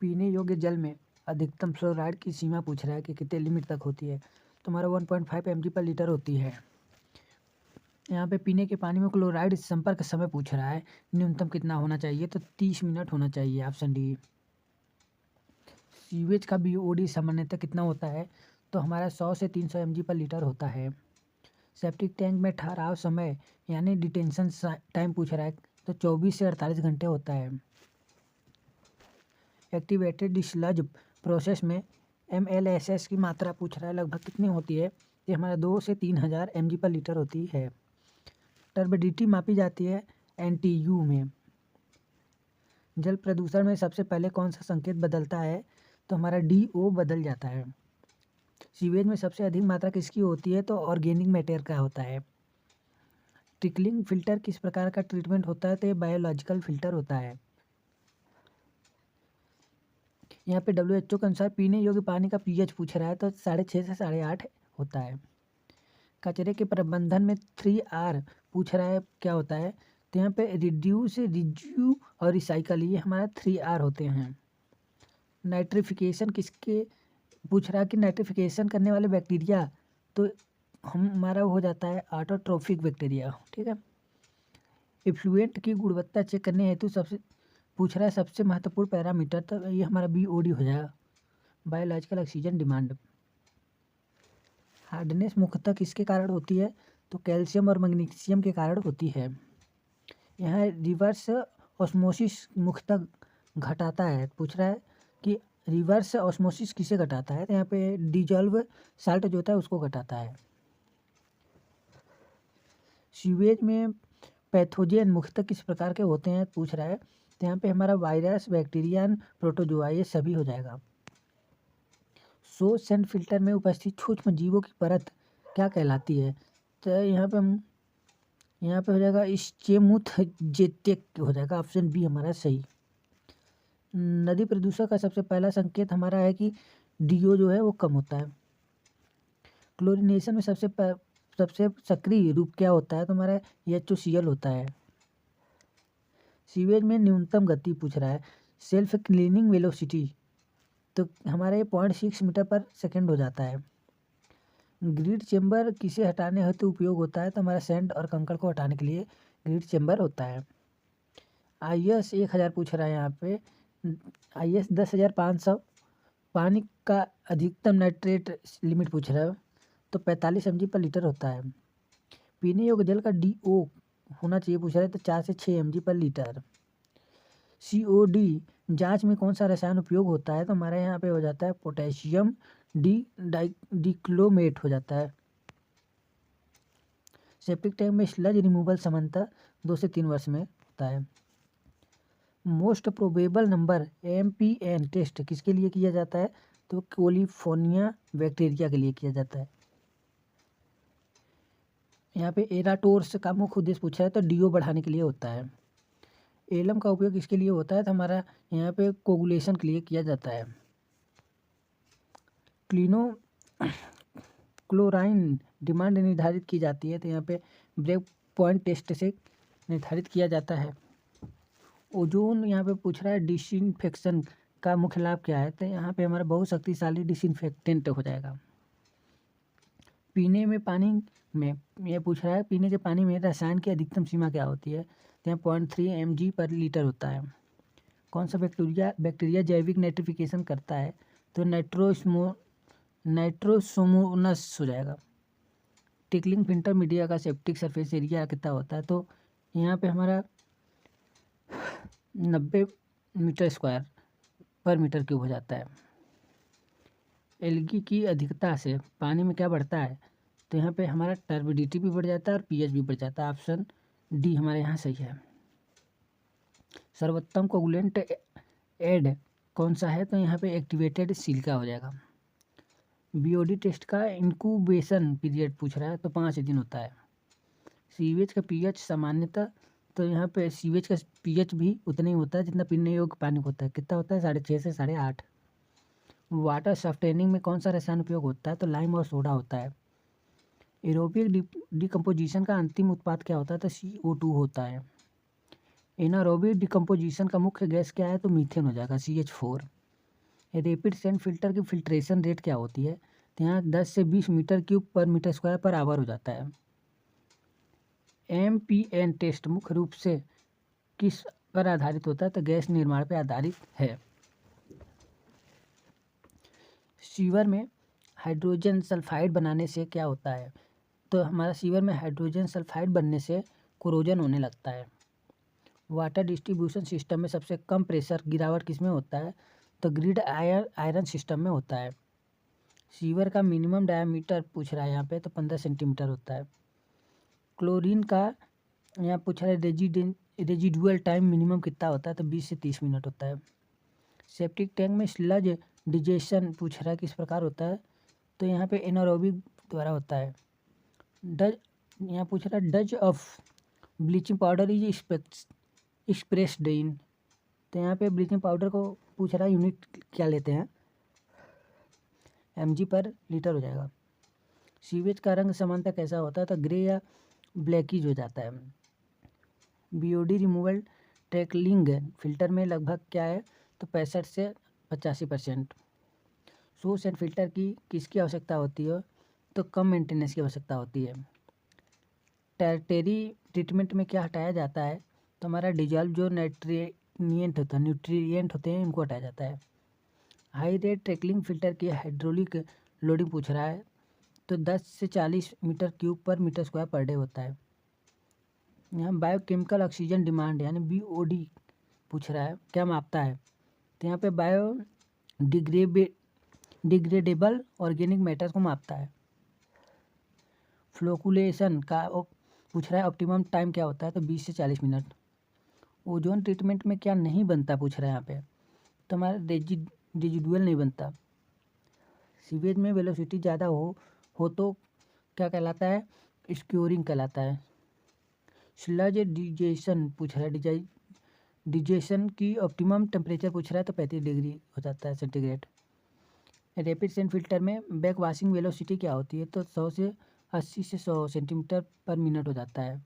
पीने योग्य जल में अधिकतम फ्लोराइड की सीमा पूछ रहा है कि कितने लिमिट तक होती है। तो हमारा 1.5 mg/लीटर होती है। यहाँ पे पीने के पानी में क्लोराइड संपर्क समय पूछ रहा है, न्यूनतम कितना होना चाहिए, तो 30 मिनट होना चाहिए, ऑप्शन डी। सीवेज का BOD सामान्यतः कितना होता है, तो हमारा 100 से 300 mg/लीटर होता है। सेप्टिक टैंक में ठहराव समय यानी डिटेंशन टाइम पूछ रहा है, तो 24 से 48 घंटे होता है। एक्टिवेटेड स्लज प्रोसेस में MLS की मात्रा पूछ रहा है, लगभग कितनी होती है, ये हमारा 2 से 3000 mg/लीटर होती है। टर्बिडिटी मापी जाती है NTU में। जल प्रदूषण में सबसे पहले कौन सा संकेत बदलता है, तो हमारा DO बदल जाता है। सीवेज में सबसे अधिक मात्रा किसकी होती है, तो ऑर्गेनिक मैटर का होता है। ट्रिकलिंग फिल्टर किस प्रकार का ट्रीटमेंट होता है, तो ये बायोलॉजिकल फिल्टर होता है। यहाँ पे WHO के अनुसार पीने योग्य पानी का pH पूछ रहा है, तो 6.5 से 8.5 होता है। कचरे के प्रबंधन में 3R पूछ रहा है, क्या होता है, तो यहाँ पे रिड्यूस, रिज्यू और रिसाइकल, ये हमारा 3R होते हैं। नाइट्रिफिकेशन किसके पूछ रहा है कि नाइट्रिफिकेशन करने वाले बैक्टीरिया, तो हमारा हो जाता है ऑटोट्रोफिक बैक्टीरिया, ठीक है। इफ्लुएंट की गुणवत्ता चेक करने हेतु सबसे पूछ रहा है सबसे महत्वपूर्ण पैरामीटर, तो ये हमारा BOD हो जाएगा, बायोलॉजिकल ऑक्सीजन डिमांड। हार्डनेस मुख्यतः किसके कारण होती है, तो कैल्शियम और मैग्नीशियम के कारण होती है। यहाँ रिवर्स ऑस्मोसिस मुख्यतः घटाता है, पूछ रहा है कि रिवर्स ऑस्मोसिस किसे घटाता है, तो यहाँ पे डिजॉल्व साल्ट जो होता है उसको घटाता है। सीवेज में पैथोजन मुख्यतः किस प्रकार के होते हैं, पूछ रहा है, तो यहाँ पे हमारा वायरस, बैक्टीरिया, प्रोटोजोआ, ये सभी हो जाएगा। सोच सेंट फिल्टर में उपस्थित सूक्ष्म जीवों की परत क्या कहलाती है, तो यहाँ पे हो जाएगा स्चेमुथ जेटेक हो जाएगा, ऑप्शन बी हमारा सही। नदी प्रदूषण का सबसे पहला संकेत हमारा है कि DO जो है वो कम होता है। क्लोरीनेशन में सबसे सक्रिय रूप क्या होता है, तो हमारा HOCl होता है। सीवेज में न्यूनतम गति पूछ रहा है, सेल्फ क्लीनिंग वेलोसिटी, तो हमारे 0.6 मीटर/सेकेंड हो जाता है। ग्रिड चेम्बर किसे हटाने हेतु उपयोग होता है, तो हमारा सैंड और कंकड़ को हटाने के लिए ग्रिड चेम्बर होता है। IS 1000 पूछ रहा है, यहाँ पे IS 10500 पानी का अधिकतम नाइट्रेट लिमिट पूछ रहा है, तो 45 mg/लीटर होता है। पीने योग्य जल का DO होना चाहिए पूछ रहा है, तो 4 से 6 mg/लीटर। COD जांच में कौन सा रसायन उपयोग होता है, तो हमारे यहाँ पे हो जाता है पोटेशियम डिक्लोमेट हो जाता है। सेप्टिक टैंक में स्लज रिमूवल सामान्यतः 2 से 3 वर्ष में होता है। Most probable number MPN test किसके लिए किया जाता है, तो कोलिफोर्निया बैक्टीरिया के लिए किया जाता है। यहाँ पे एराटोर्स का मुख्य उद्देश्य पूछा है, तो DO बढ़ाने के लिए होता है। एलम का उपयोग किसके लिए होता है, तो हमारा यहाँ पे कोगुलेशन के लिए किया जाता है। क्लोराइन डिमांड निर्धारित की जाती है, तो यहाँ पे ब्रेक पॉइंट टेस्ट से निर्धारित किया जाता है। ओजोन यहाँ पे पूछ रहा है डिसइंफेक्शन का मुख्य लाभ क्या है, तो यहाँ पे हमारा बहुत शक्तिशाली डिसइंफेक्टेंट हो जाएगा। पीने में पानी में ये पूछ रहा है पीने के पानी में रसायन की अधिकतम सीमा क्या होती है, तो यहाँ 0.3 mg/लीटर होता है। कौन सा बैक्टीरिया जैविक नाइट्रिफिकेशन करता है, तो नाइट्रोसोमोनस हो जाएगा। टिकलिंग फिल्टर मीडिया का सेप्टिक सरफेस एरिया कितना होता है, तो यहाँ पे हमारा 90 मीटर/मीटर क्यूब हो जाता है। एल्गी की अधिकता से पानी में क्या बढ़ता है, तो यहाँ पे हमारा टर्बिडिटी भी बढ़ जाता है और pH भी बढ़ जाता है, ऑप्शन डी हमारे यहाँ सही है। सर्वोत्तम कोगुलेंट एड कौन सा है, तो यहाँ पे एक्टिवेटेड सिलिका हो जाएगा। BOD टेस्ट का इंक्यूबेशन पीरियड पूछ रहा है, तो 5 दिन होता है। सीवेज का pH सामान्यतः, तो यहाँ पे सीवेज का pH भी उतना ही होता है जितना पीने योग्य पानी होता है, कितना होता है, 6.5 से 8.5। वाटर सॉफ्टनिंग में कौन सा रसायन उपयोग होता है, तो लाइम और सोडा होता है। एरोबिक डिकम्पोजिशन का अंतिम उत्पाद क्या होता है, तो CO2 होता है। एनारोबिक डिकम्पोजिशन का मुख्य गैस क्या है, तो मीथेन हो जाएगा, CH4। रैपिड सैंड फिल्टर की फिल्ट्रेशन रेट क्या होती है? तो यहाँ 10 से 20 मीटर क्यूब पर मीटर स्क्वायर पर आवर हो जाता है। MPN टेस्ट मुख्य रूप से किस पर आधारित होता है? तो गैस निर्माण पर आधारित है। सीवर में हाइड्रोजन सल्फाइड बनाने से क्या होता है? तो हमारा सीवर में हाइड्रोजन सल्फाइड बनने से कोरोजन होने लगता है। वाटर डिस्ट्रीब्यूशन सिस्टम में सबसे कम प्रेशर गिरावट किस में होता है? तो ग्रिड आयरन सिस्टम में होता है। सीवर का मिनिमम डायमीटर पूछ रहा है यहाँ पे, तो 15 सेंटीमीटर होता है। क्लोरीन का यहाँ पूछ रहा है रेजिडुअल टाइम मिनिमम कितना होता है? तो 20 से 30 मिनट होता है। सेप्टिक टैंक में स्लज डिजेशन पूछ रहा है किस प्रकार होता है? तो यहाँ पे एनारोबिक द्वारा होता है। डज यहाँ पूछ रहा है does of bleaching powder is expressed in. तो यहाँ पे ब्लीचिंग पाउडर को पूछ रहा है यूनिट क्या लेते हैं? mg पर लीटर हो जाएगा। सीवेज का रंग सामान्यतः कैसा होता है? तो ग्रे या ब्लैकिज हो जाता है। बीओडी रिमूवल ट्रैकलिंग फिल्टर में लगभग क्या है? तो 65 से 85%। सोर्स एंड फिल्टर की किसकी आवश्यकता होती है? तो कम मेंटेनेंस की आवश्यकता होती है। टर्टियरी ट्रीटमेंट में क्या हटाया जाता है? तो हमारा डिजॉल्व जो न्यूट्रिएंट होते हैं इनको हटाया जाता है। हाई रेट ट्रैकलिंग फिल्टर की हाइड्रोलिक लोडिंग पूछ रहा है, तो 10 से 40 मीटर क्यूब पर मीटर स्क्वायर पर डे होता है। यहाँ बायोकेमिकल ऑक्सीजन डिमांड यानी BOD पूछ रहा है, क्या मापता है? तो यहाँ पे बायो डिग्रेडेबल ऑर्गेनिक मैटर को मापता है। फ्लोकुलेशन का पूछ रहा है ऑप्टिमम टाइम क्या होता है? तो 20 से 40 मिनट। ओजोन ट्रीटमेंट में क्या नहीं बनता पूछ रहा है यहाँ पे? तो हमारा रेजिडुअल नहीं बनता। सीवेज में वेलोसिटी ज़्यादा हो तो क्या कहलाता है? स्क्योरिंग कहलाता है। स्लज डिजेशन पूछ रहा है, डिजेशन की ऑप्टिमम टेम्परेचर पूछ रहा है, तो 35 डिग्री हो जाता है सेंटीग्रेड। रैपिड सैंड फिल्टर में बैक वाशिंग वेलोसिटी क्या होती है? तो 100 से 80 से 100 सेंटीमीटर पर मिनट हो जाता है।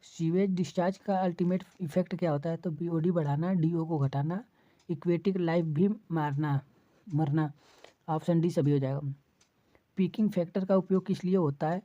सीवेज डिस्चार्ज का अल्टीमेट इफेक्ट क्या होता है? तो BOD बढ़ाना, DO को घटाना, इक्वेटिक लाइफ भी मरना। ऑप्शन डी सभी हो जाएगा। पीकिंग फैक्टर का उपयोग किस लिए होता है?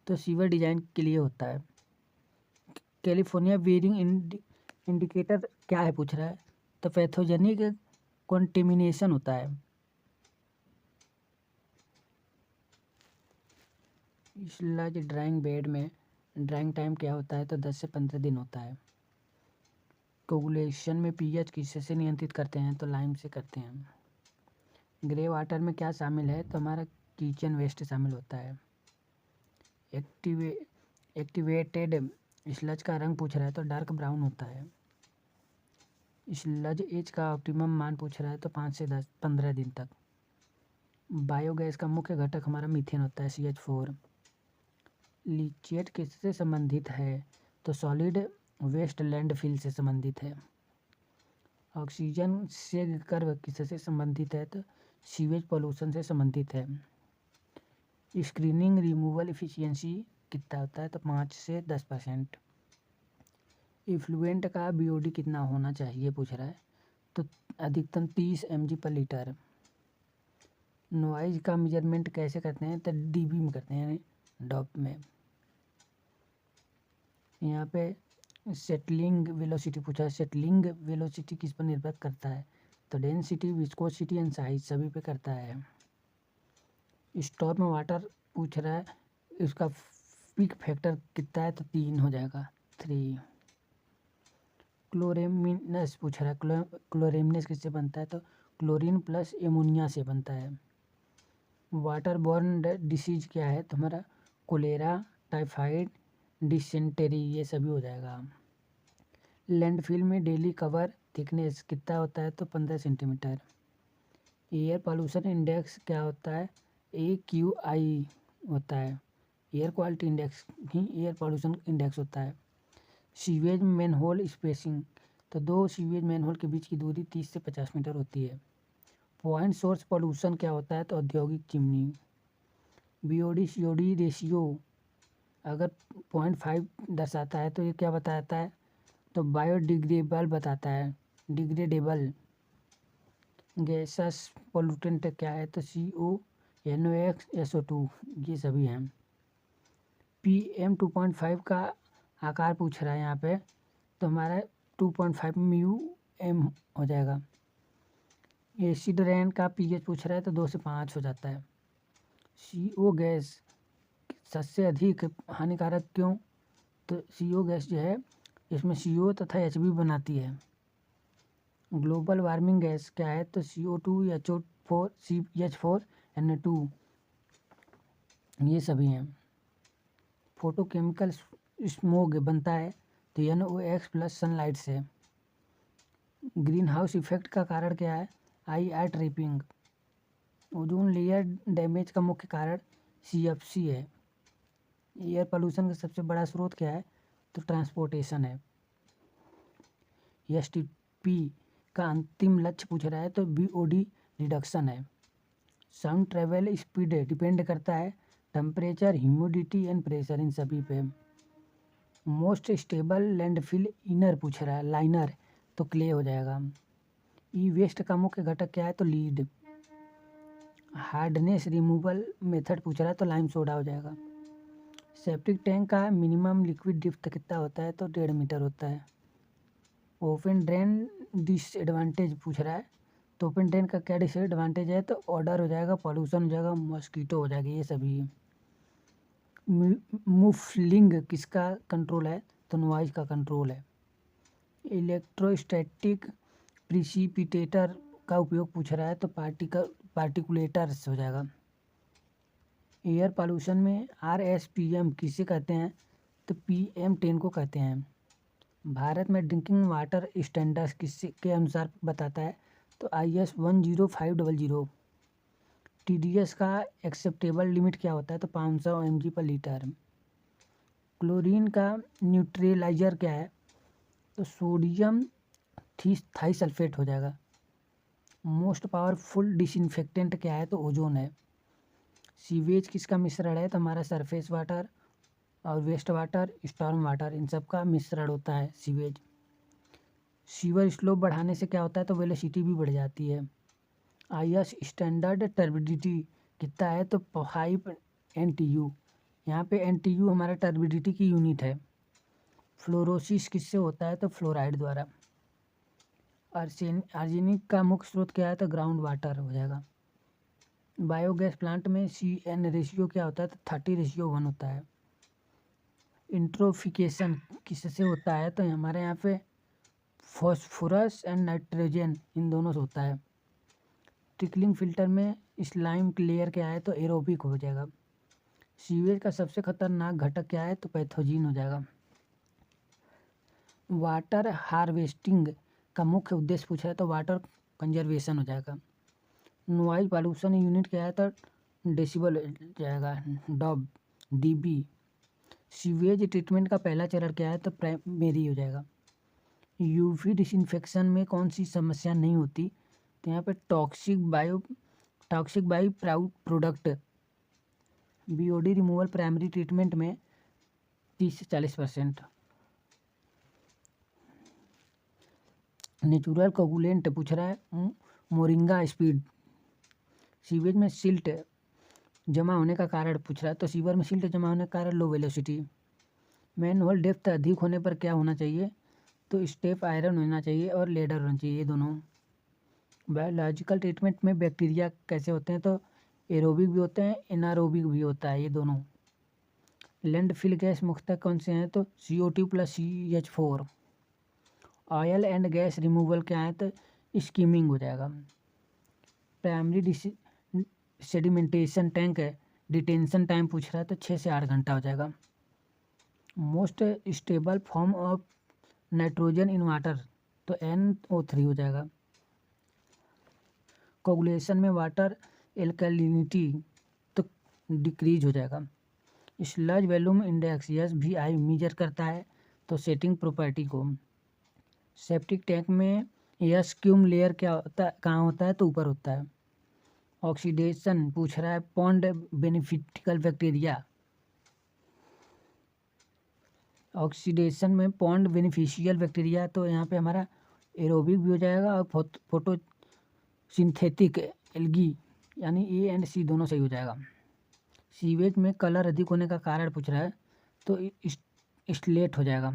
तो सीवर डिजाइन के लिए होता है। कैलिफोर्निया वेयरिंग इंडिकेटर क्या है पूछ रहा है? तो पैथोजेनिक कॉन्टेमिनेशन होता है। स्लज ड्राइंग बेड में ड्राइंग टाइम क्या होता है? तो 10 से 15 दिन होता है। कोगुलेशन में pH किससे नियंत्रित करते हैं? तो लाइम से करते हैं। ग्रे वाटर में क्या शामिल है? तो हमारा किचन वेस्ट शामिल होता है। एक्टिवेटेड स्लज का रंग पूछ रहा है, तो डार्क ब्राउन होता है। स्लज एज का ऑप्टिमम मान पूछ रहा है, तो 5 से 15 दिन तक। बायोगैस का मुख्य घटक हमारा मीथेन होता है, CH4। लीचियट किससे संबंधित है? तो सॉलिड वेस्ट लैंडफिल से संबंधित है। ऑक्सीजन सेग कर्व किससे संबंधित है? तो सीवेज पॉल्यूशन से संबंधित है। स्क्रीनिंग रिमूवल एफिशिएंसी कितना होता है? तो 5 से 10%। इफ्लुएंट का BOD कितना होना चाहिए पूछ रहा है, तो अधिकतम 30 mg पर लीटर। नॉइज का मेजरमेंट कैसे करते हैं? तो dB में करते हैं, डॉप में। यहाँ पे सेटलिंग वेलोसिटी पूछा है, सेटलिंग वेलोसिटी किस पर निर्भर करता है? तो डेंसिटी, विस्कोसिटी एंड साइज सभी पे करता है। स्टॉर्म वाटर पूछ रहा है, इसका पीक फैक्टर कितना है? तो 3 हो जाएगा, 3। क्लोरेमिनस पूछ रहा है, क्लोरेमिनस किससे बनता है? तो क्लोरीन प्लस एमोनिया से बनता है। वाटर बॉर्न डिसीज क्या है? तो हमारा कोलेरा, टाइफाइड, डिसेंटेरी, ये सभी हो जाएगा। लैंडफिल में डेली कवर थिकनेस कितना होता है? तो 15 सेंटीमीटर। एयर पॉल्यूशन इंडेक्स क्या होता है? AQI होता है। एयर क्वालिटी इंडेक्स ही एयर पॉल्यूशन इंडेक्स होता है। सीवेज मैनहोल स्पेसिंग, तो 2 सीवेज मैनहोल के बीच की दूरी 30 से 50 मीटर होती है। पॉइंट सोर्स पॉल्यूशन क्या होता है? तो औद्योगिक चिमनी। BOD COD रेशियो अगर 0.5 दर्शाता है तो ये क्या बताता है? तो बायोडिग्रेडेबल बताता है, डिग्रेडेबल। गैसेस पोल्यूटेंट क्या है, तो CO, NOx, SO2 ये सभी हैं। PM 2.5 का आकार पूछ रहा है यहाँ पे, तो हमारा 2.5 μm हो जाएगा। एसिड रेन का pH पूछ रहा है तो 2 से 5 हो जाता है। CO गैस सबसे अधिक हानिकारक क्यों, तो CO गैस जो है इसमें CO तथा HB बनाती है। ग्लोबल वार्मिंग गैस क्या है, तो CO2, HO4, CH4, Na2 ये सभी हैं। फोटोकेमिकल स्मोग बनता है तो NOx प्लस सनलाइट से। ग्रीन हाउस इफेक्ट का कारण क्या है, IR trapping. Ozone layer damage का मुख्य कारण CFC है। एयर पोल्यूशन का सबसे बड़ा स्रोत क्या है, तो ट्रांसपोर्टेशन है। STP का अंतिम लक्ष्य पूछ रहा है तो BOD रिडक्शन है। साउंड ट्रेवल स्पीड डिपेंड करता है temperature, humidity and pressure in सभी पे। मोस्ट स्टेबल लैंडफिल इनर पूछ रहा है, लाइनर तो क्ले हो जाएगा। ई वेस्ट का मुख्य घटक क्या है, तो लीड। हार्डनेस रिमूवल मेथड पूछ रहा है तो लाइम सोडा हो जाएगा। सेप्टिक टैंक का मिनिमम लिक्विड डेप्थ कितना होता है, तो 1.5 मीटर होता है। ओपन ड्रेन डिसएडवांटेज पूछ रहा है, तो ओपन ड्रेन का क्या डिसएडवांटेज है, तो ऑर्डर हो जाएगा, पॉल्यूशन हो जाएगा, मॉस्किटो हो जाएगा, ये सभी है। मुफलिंग किसका कंट्रोल है, तो नॉइज का कंट्रोल है। इलेक्ट्रोस्टैटिक प्रिसिपिटेटर का उपयोग पूछ रहा है तो पार्टिकुलेटर्स हो जाएगा। एयर पॉल्यूशन में RSPM किसे कहते हैं, तो PM10 को कहते हैं। भारत में ड्रिंकिंग वाटर स्टैंडर्ड्स किसके के अनुसार बताता है, तो IS 10500। TDS का एक्सेप्टेबल लिमिट क्या होता है, तो 500 mg पर लीटर। क्लोरीन का न्यूट्रलाइजर क्या है, तो सोडियम थाइसल्फेट हो जाएगा। मोस्ट पावरफुल डिसइंफेक्टेंट क्या है, तो ओजोन है। सीवेज किसका मिश्रण है, तो हमारा सरफेस वाटर और वेस्ट वाटर, स्टॉर्म वाटर, इन सब का मिश्रण होता है सीवेज। सीवर स्लोप बढ़ाने से क्या होता है, तो वेलोसिटी भी बढ़ जाती है। IS स्टैंडर्ड टर्बिडिटी कितना है, तो 5 NTU। यहाँ पे NTU हमारा टर्बिडिटी की यूनिट है। फ्लोरोसिस किससे होता है, तो फ्लोराइड द्वारा। आर्सेनिक का मुख्य स्रोत क्या है, तो ग्राउंड वाटर हो जाएगा। बायोगैस प्लांट में CN रेशियो क्या होता है, तो 30:1 होता है। इंट्रोफिकेशन किससे होता है, तो हमारे यहाँ पे फॉस्फोरस एंड नाइट्रोजन इन दोनों से होता है। ट्रिकलिंग फिल्टर में स्लाइम लेयर क्या है, तो एरोबिक हो जाएगा। सीवेज का सबसे खतरनाक घटक क्या है, तो पैथोजिन हो जाएगा। वाटर हार्वेस्टिंग का मुख्य उद्देश्य पूछा है, तो वाटर कंजर्वेशन हो जाएगा। नॉइज पॉल्यूशन यूनिट क्या है, तो डेसिबल हो जाएगा, डॉब DB। सीवेज ट्रीटमेंट का पहला चरण क्या है, तो प्राइमरी हो जाएगा। UV डिसइंफेक्शन में कौन सी समस्या नहीं होती, तो यहाँ पे toxic by product BOD removal primary treatment में 30 से 40%। नेचुरल कोगुलेंट पूछ रहा है, मोरिंगा स्पीड। सीवेज में सिल्ट जमा होने का कारण पूछ रहा है, तो सीवर में सिल्ट जमा होने का कारण लो वेलोसिटी। मैनहोल डेप्थ अधिक होने पर क्या होना चाहिए, तो स्टेप आयरन होना चाहिए और लेडर होना चाहिए, ये दोनों। बायोलॉजिकल ट्रीटमेंट में बैक्टीरिया कैसे होते हैं, तो एरोबिक भी होते हैं, एनारोबिक भी होता है, ये दोनों। लैंडफिल गैस मुख्यतः कौन से हैं, तो CO2 plus CH4। Oil and gas removal क्या है, तो स्कीमिंग हो जाएगा। Primary sedimentation tank detention time पूछ रहा है, तो 6 से 8 घंटा हो जाएगा। Most stable form of nitrogen in water, तो NO3 हो जाएगा। कोगुलेशन में वाटर एल्कलिनिटी तो डिक्रीज हो जाएगा। Sludge volume index SVI measure करता है, तो सेटिंग प्रॉपर्टी को। सेप्टिक टैंक में स्क्यूम लेयर क्या होता है, कहाँ होता है, तो ऊपर होता है। ऑक्सीडेशन पूछ रहा है, पॉन्ड बेनिफिटिकल बैक्टीरिया। ऑक्सीडेशन में पॉन्ड बेनिफिशियल बैक्टीरिया, तो यहाँ पे हमारा एरोबिक भी हो जाएगा और फोटो सिंथेटिक एल्गी, यानी ए एंड सी दोनों सही हो जाएगा। सीवेज में कलर अधिक होने का कारण पूछ रहा है तो स्लेट हो जाएगा।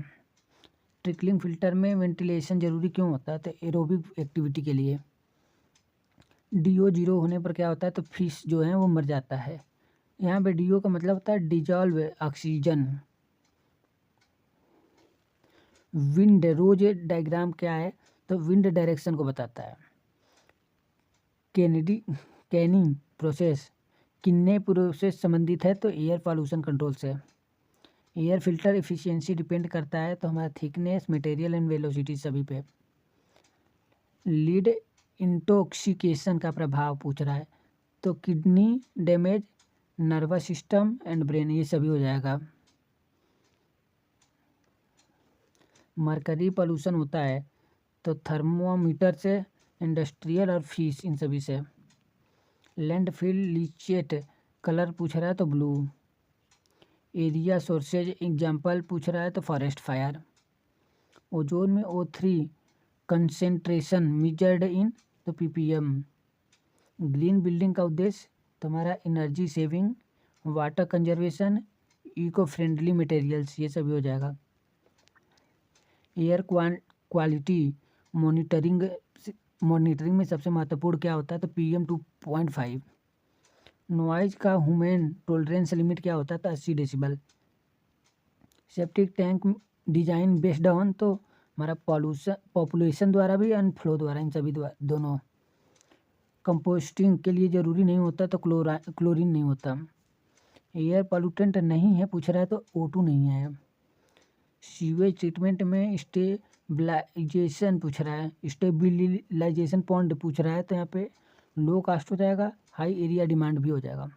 ट्रिकलिंग फिल्टर में वेंटिलेशन जरूरी क्यों होता है? तो एरोबिक एक्टिविटी के लिए। DO 0 होने पर क्या होता है? तो फिश जो है वो मर जाता है। यहाँ पे DO का मतलब होता है डिजॉल्व ऑक्सीजन। विंड रोज डायग्राम क्या है? तो विंड डायरेक्शन को बताता है। कैनिंग प्रोसेस किन्ने प्रोसेस संबंधित है? तो एयर पॉल्यूशन कंट्रोल से। एयर फिल्टर एफिशिएंसी डिपेंड करता है तो हमारा थिकनेस, मटेरियल एंड वेलोसिटी सभी पे। लीड इंटॉक्सिकेशन का प्रभाव पूछ रहा है तो kidney damage, nervous system and brain, ये सभी हो जाएगा। मरकरी पॉल्यूशन होता है तो थर्मोमीटर से, इंडस्ट्रियल और फिश, इन सभी से। लैंडफिल लीचेट कलर पूछ रहा है तो ब्लू। एरिया सोर्सेज एग्जाम्पल पूछ रहा है तो फॉरेस्ट फायर। ओजोन में O3 कंसेंट्रेशन मेजर्ड इन तो ppm। ग्रीन बिल्डिंग का उद्देश्य तुम्हारा energy saving, water conservation, eco friendly materials, ये सभी हो जाएगा। एयर क्वालिटी मॉनिटरिंग में सबसे महत्वपूर्ण क्या होता है? तो PM 2.5। नॉइज का ह्यूमन टॉलरेंस लिमिट क्या होता है? तो 80 decibel. Septic tank design based on तो हमारा पॉपुलेशन द्वारा भी एंड फ्लो द्वारा, इन सभी दोनों। कंपोस्टिंग के लिए ज़रूरी नहीं होता तो क्लोरीन नहीं होता। एयर पॉल्यूटेंट नहीं है पूछ रहा है तो O2 नहीं है। सीवेज ट्रीटमेंट में स्टेबलाइजेशन पूछ रहा है, स्टेबिलाइजेशन पॉइंट पूछ रहा है तो यहाँ पे लो कास्ट हो जाएगा, हाई एरिया डिमांड भी हो जाएगा।